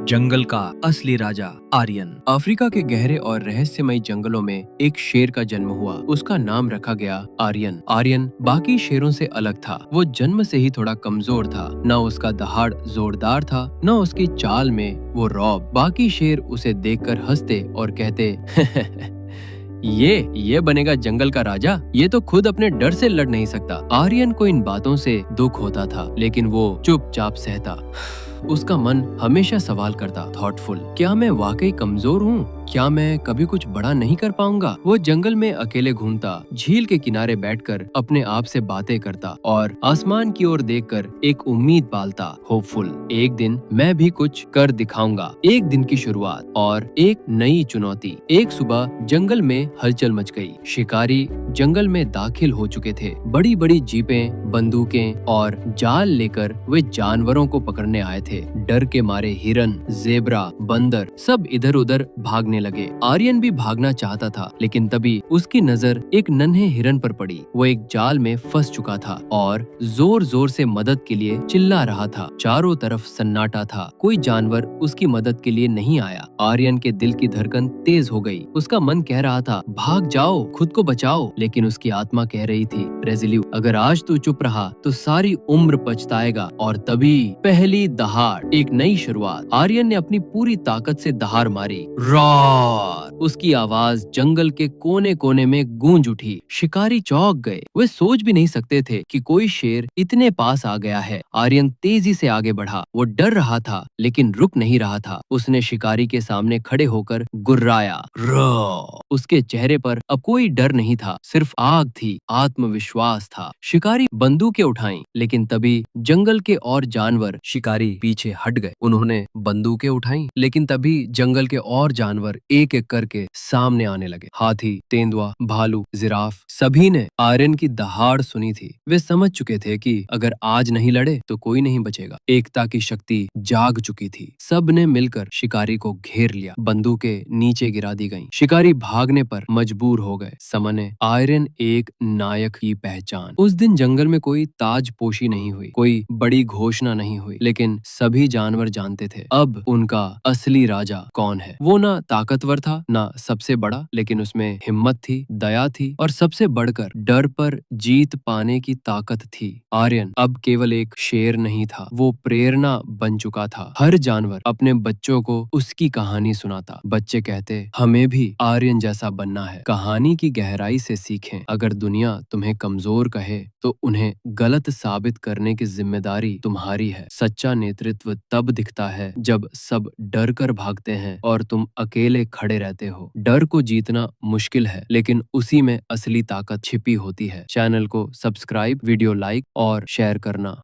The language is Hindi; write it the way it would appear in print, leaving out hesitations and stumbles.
जंगल का असली राजा आर्यन। अफ्रीका के गहरे और रहस्यमय जंगलों में एक शेर का जन्म हुआ। उसका नाम रखा गया आर्यन। आर्यन बाकी शेरों से अलग था। वो जन्म से ही थोड़ा कमजोर था। न उसका दहाड़ जोरदार था, न उसकी चाल में वो रौब। बाकी शेर उसे देखकर हंसते और कहते ये बनेगा जंगल का राजा। ये तो खुद अपने डर से लड़ नहीं सकता। आर्यन को इन बातों से दुख होता था, लेकिन वो चुपचाप सहता। उसका मन हमेशा सवाल करता, थॉटफुल, क्या मैं वाकई कमजोर हूँ? क्या मैं कभी कुछ बड़ा नहीं कर पाऊंगा? वो जंगल में अकेले घूमता, झील के किनारे बैठकर अपने आप से बातें करता और आसमान की ओर देखकर एक उम्मीद पालता, होपफुल। एक दिन मैं भी कुछ कर दिखाऊंगा। एक दिन की शुरुआत और एक नई चुनौती। एक सुबह जंगल में हलचल मच गई। शिकारी जंगल में दाखिल हो चुके थे। बड़ी बड़ी जीपें, बंदूकें और जाल लेकर वे जानवरों को पकड़ने आए थे। डर के मारे हिरन, जेब्रा, बंदर सब इधर उधर भागने लगे। आर्यन भी भागना चाहता था, लेकिन तभी उसकी नजर एक नन्हे हिरन पर पड़ी। वो एक जाल में फंस चुका था और जोर जोर से मदद के लिए चिल्ला रहा था। चारों तरफ सन्नाटा था। कोई जानवर उसकी मदद के लिए नहीं आया। आर्यन के दिल की धड़कन तेज हो गई। उसका मन कह रहा था, भाग जाओ, खुद को बचाओ, लेकिन उसकी आत्मा कह रही थी, रेजिल्यू, अगर आज तू चुप रहा तो सारी उम्र पछताएगा। और तभी पहली दहाड़, एक नई शुरुआत। आर्यन ने अपनी पूरी ताकत से दहाड़ मारी। रॉर! उसकी आवाज जंगल के कोने कोने में गूंज उठी। शिकारी चौंक गए। वे सोच भी नहीं सकते थे कि कोई शेर इतने पास आ गया है। आर्यन तेजी से आगे बढ़ा। वो डर रहा था, लेकिन रुक नहीं रहा था। उसने शिकारी के सामने खड़े होकर गुर्राया, रॉ! उसके चेहरे पर अब कोई डर नहीं था, सिर्फ आग थी, आत्मविश्वास था। शिकारी बंदूकें उठाई, लेकिन तभी जंगल के और जानवर शिकारी पीछे हट गए। उन्होंने बंदूकें उठाई, लेकिन तभी जंगल के और जानवर एक एक करके सामने आने लगे। हाथी, तेंदुआ, भालू, जिराफ, सभी ने आर्यन की दहाड़ सुनी थी। वे समझ चुके थे कि अगर आज नहीं लड़े तो कोई नहीं बचेगा। एकता की शक्ति जाग चुकी थी। सब ने मिलकर शिकारी को घेर लिया। बंदूकें नीचे गिरा दी गईं। शिकारी भागने पर मजबूर हो गए। समझे, आर्यन एक नायक की पहचान। उस दिन जंगल में कोई ताजपोशी नहीं हुई, कोई बड़ी घोषणा नहीं हुई, लेकिन सभी जानवर जानते थे अब उनका असली राजा कौन है। वो ना ताकतवर था, ना सबसे बड़ा, लेकिन उसमें हिम्मत थी, दया थी और सबसे बढ़कर डर पर जीत पाने की ताकत थी। आर्यन अब केवल एक शेर नहीं था, वो प्रेरणा बन चुका था। हर जानवर अपने बच्चों को उसकी कहानी सुनाता। बच्चे कहते, हमें भी आर्यन जैसा बनना है। कहानी की गहराई से सीखें, अगर दुनिया तुम्हें कमजोर कहे तो उन्हें गलत साबित करने की जिम्मेदारी तुम्हारी है। सच्चा नेतृत्व तब दिखता है जब सब डर कर भागते हैं और तुम अकेले खड़े रहते हो। डर को जीतना मुश्किल है, लेकिन उसी में असली ताकत छिपी होती है। चैनल को सब्सक्राइब, वीडियो लाइक और शेयर करना